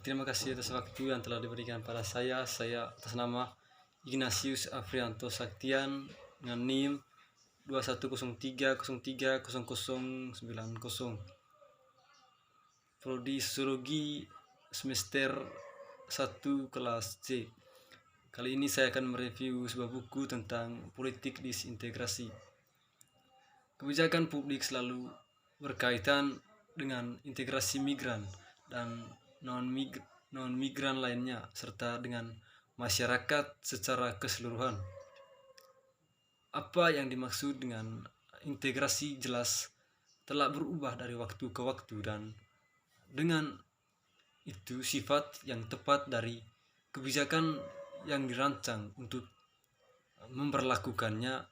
Terima kasih atas waktu yang telah diberikan pada saya. Saya atas nama Ignatius Afrianto Saktian dengan NIM 2103030090. Prodi Sosiologi semester 1 kelas C. Kali ini saya akan mereview sebuah buku tentang politik disintegrasi. Kebijakan publik selalu berkaitan dengan integrasi migran dan non-migran lainnya, serta dengan masyarakat secara keseluruhan. Apa yang dimaksud dengan integrasi jelas telah berubah dari waktu ke waktu, dan dengan itu sifat yang tepat dari kebijakan yang dirancang untuk memperlakukannya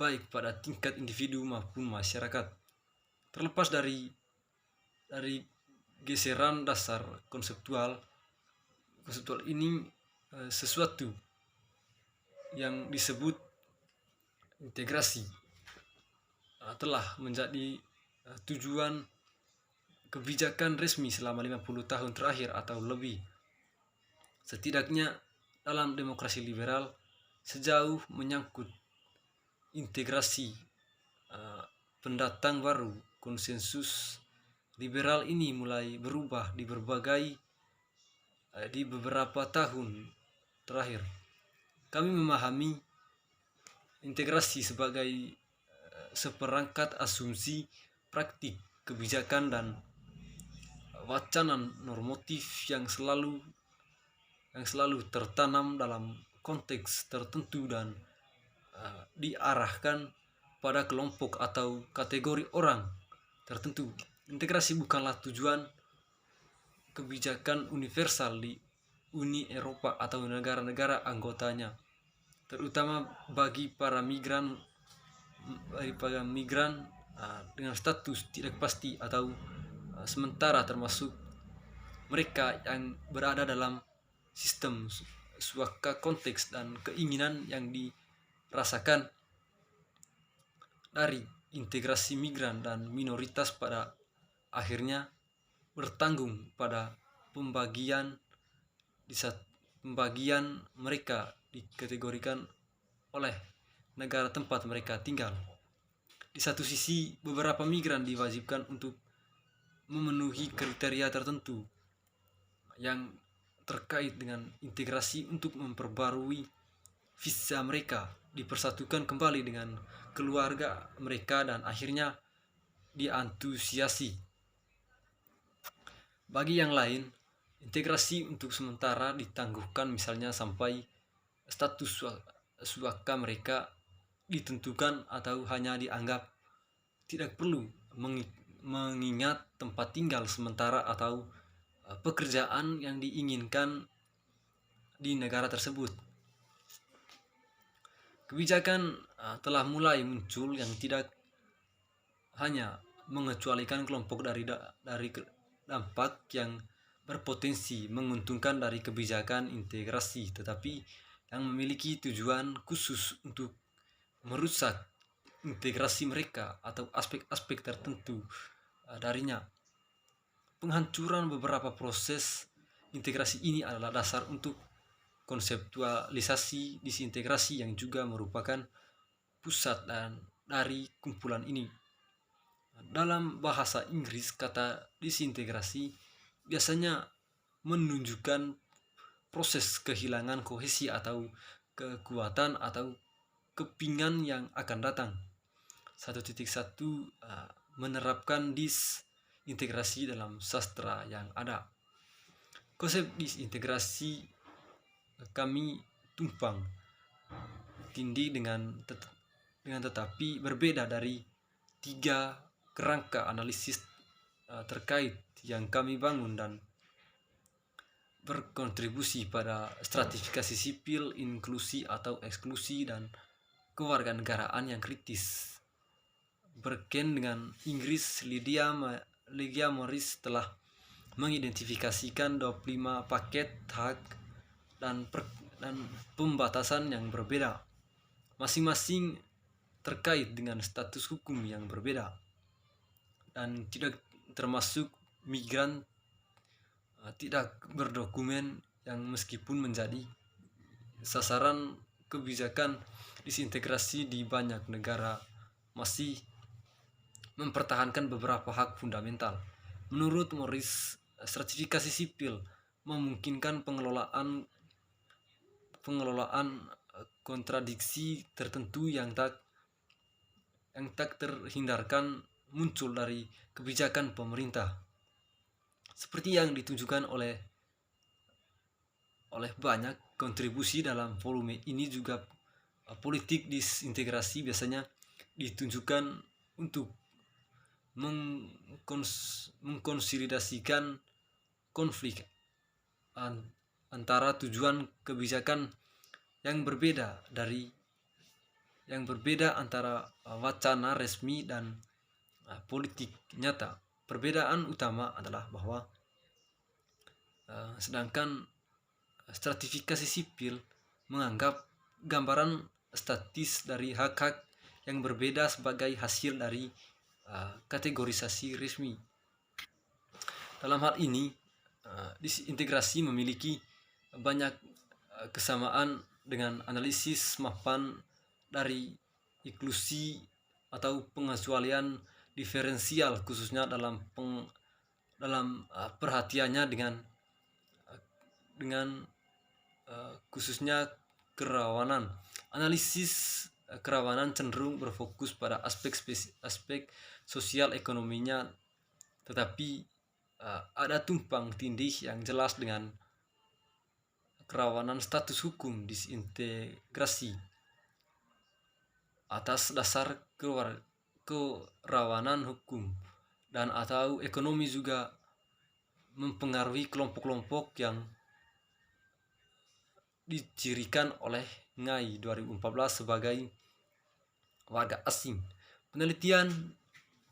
baik pada tingkat individu maupun masyarakat. Terlepas dari geseran dasar konseptual ini, sesuatu yang disebut integrasi telah menjadi tujuan kebijakan resmi selama 50 tahun terakhir atau lebih. Setidaknya dalam demokrasi liberal, sejauh menyangkut integrasi pendatang baru, konsensus liberal ini mulai berubah di beberapa tahun terakhir. Kami memahami integrasi sebagai seperangkat asumsi, praktik, kebijakan, dan wacana normatif yang selalu tertanam dalam konteks tertentu dan diarahkan pada kelompok atau kategori orang tertentu. Integrasi bukanlah tujuan kebijakan universal di Uni Eropa atau negara-negara anggotanya, terutama bagi para migran dengan status tidak pasti atau sementara, termasuk mereka yang berada dalam sistem suaka konteks dan keinginan yang dirasakan dari integrasi migran dan minoritas pada akhirnya bertanggung pada pembagian mereka dikategorikan oleh negara tempat mereka tinggal. Di satu sisi, beberapa migran diwajibkan untuk memenuhi kriteria tertentu yang terkait dengan integrasi untuk memperbarui visa mereka, dipersatukan kembali dengan keluarga mereka, dan akhirnya diantusiasi. Bagi yang lain, integrasi untuk sementara ditangguhkan, misalnya sampai status suaka mereka ditentukan atau hanya dianggap tidak perlu, mengingat tempat tinggal sementara atau pekerjaan yang diinginkan di negara tersebut. Kebijakan telah mulai muncul yang tidak hanya mengecualikan kelompok dari dampak yang berpotensi menguntungkan dari kebijakan integrasi, tetapi yang memiliki tujuan khusus untuk merusak integrasi mereka atau aspek-aspek tertentu darinya. Penghancuran beberapa proses integrasi ini adalah dasar untuk konseptualisasi disintegrasi yang juga merupakan pusat dari kumpulan ini. Dalam bahasa Inggris, kata disintegrasi biasanya menunjukkan proses kehilangan kohesi atau kekuatan atau kepingan yang akan datang. 1.1 menerapkan disintegrasi dalam sastra yang ada. Konsep disintegrasi kami tumpang tindih dengan tetapi berbeda dari 3 kerangka analisis terkait yang kami bangun dan berkontribusi pada stratifikasi sipil, inklusi atau eksklusi, dan kewarganegaraan yang kritis. Berken dengan Inggris, Lydia Morris telah mengidentifikasikan 25 paket hak dan pembatasan yang berbeda, masing-masing terkait dengan status hukum yang berbeda dan tidak termasuk migran tidak berdokumen yang meskipun menjadi sasaran kebijakan disintegrasi di banyak negara masih mempertahankan beberapa hak fundamental. Menurut Morris, stratifikasi sipil memungkinkan pengelolaan kontradiksi tertentu yang tak terhindarkan muncul dari kebijakan pemerintah, seperti yang ditunjukkan oleh banyak kontribusi dalam volume ini. Juga politik disintegrasi biasanya ditunjukkan untuk mengkonsolidasikan konflik antara tujuan kebijakan yang berbeda antara wacana resmi dan politik nyata. Perbedaan utama adalah bahwa sedangkan stratifikasi sipil menganggap gambaran statis dari hak-hak yang berbeda sebagai hasil dari kategorisasi resmi. Dalam hal ini, disintegrasi memiliki banyak kesamaan dengan analisis mapan dari inklusi atau pengecualian diferensial, khususnya dalam perhatiannya dengan khususnya kerawanan. Analisis kerawanan cenderung berfokus pada aspek sosial ekonominya, tetapi ada tumpang tindih yang jelas dengan kerawanan status hukum disintegrasi atas dasar kerawanan hukum dan atau ekonomi juga mempengaruhi kelompok-kelompok yang dicirikan oleh Ngai 2014 sebagai warga asing. Penelitian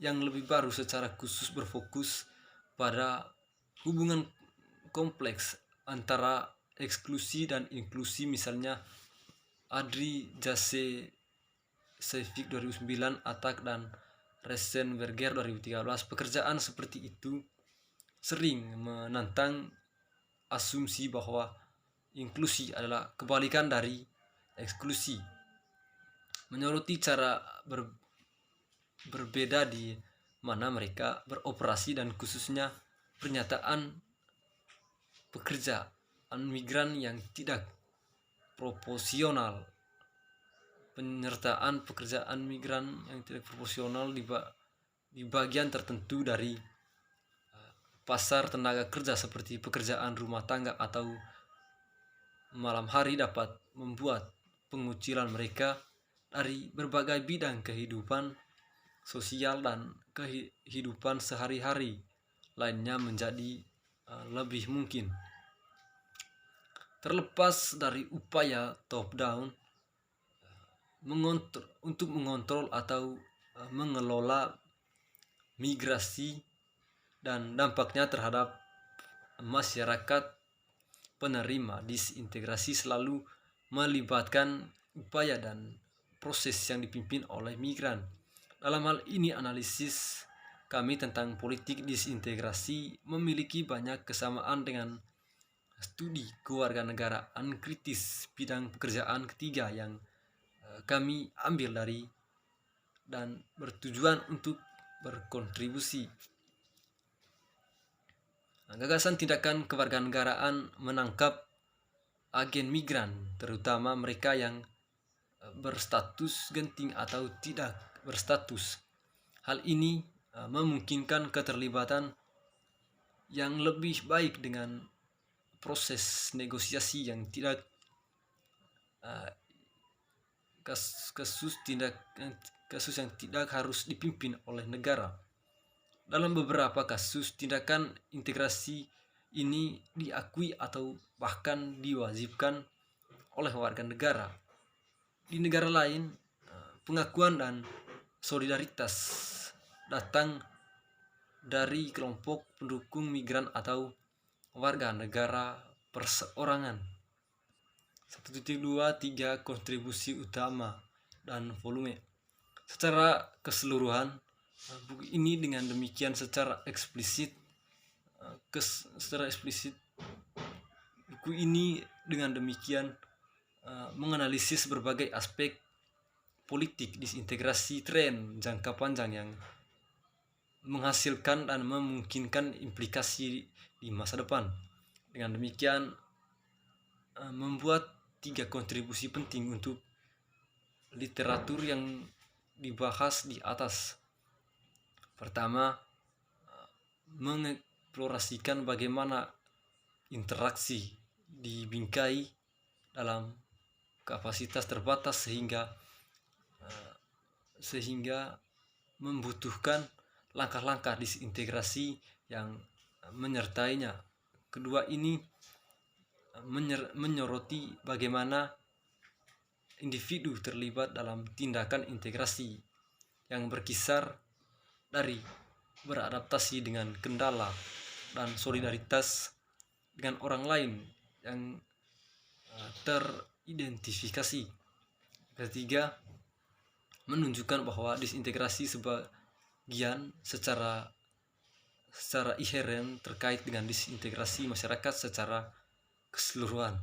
yang lebih baru secara khusus berfokus pada hubungan kompleks antara eksklusi dan inklusi. Misalnya Adri Jasevic 2009, Atak dan Reisenberger 2013. Pekerjaan seperti itu sering menantang asumsi bahwa inklusi adalah kebalikan dari eksklusi, menyoroti cara berbeda di mana mereka beroperasi dan khususnya pernyataan pekerjaan migran yang tidak proporsional. Penyertaan pekerjaan migran yang tidak proporsional di bagian tertentu dari pasar tenaga kerja seperti pekerjaan rumah tangga atau malam hari dapat membuat pengucilan mereka dari berbagai bidang kehidupan sosial dan kehidupan sehari-hari lainnya menjadi lebih mungkin. Terlepas dari upaya top down untuk mengontrol atau mengelola migrasi dan dampaknya terhadap masyarakat penerima, disintegrasi selalu melibatkan upaya dan proses yang dipimpin oleh migran. Dalam hal ini, analisis kami tentang politik disintegrasi memiliki banyak kesamaan dengan studi kewarganegaraan kritis bidang pekerjaan ketiga yang kami ambil dari dan bertujuan untuk berkontribusi. Gagasan tindakan kewarganegaraan menangkap agen migran, terutama mereka yang berstatus genting atau tidak berstatus. Hal ini memungkinkan keterlibatan yang lebih baik dengan proses negosiasi yang tidak kasus yang tidak harus dipimpin oleh negara. Dalam beberapa kasus, tindakan integrasi ini diakui atau bahkan diwajibkan oleh warga negara. Di negara lain, pengakuan dan solidaritas datang dari kelompok pendukung migran atau warga negara perseorangan. 1.23 kontribusi utama dan volume. Secara keseluruhan, buku ini dengan demikian secara eksplisit secara eksplisit. Buku ini dengan demikian menganalisis berbagai aspek politik disintegrasi tren jangka panjang yang menghasilkan dan memungkinkan implikasi di masa depan. Dengan demikian membuat 3 kontribusi penting untuk literatur yang dibahas di atas. Pertama, mengeksplorasikan bagaimana interaksi dibingkai dalam kapasitas terbatas sehingga membutuhkan langkah-langkah disintegrasi yang menyertainya. Kedua, ini menyoroti bagaimana individu terlibat dalam tindakan integrasi yang berkisar dari beradaptasi dengan kendala dan solidaritas dengan orang lain yang teridentifikasi. Ketiga, menunjukkan bahwa disintegrasi sebagian secara inheren terkait dengan disintegrasi masyarakat secara keseluruhan.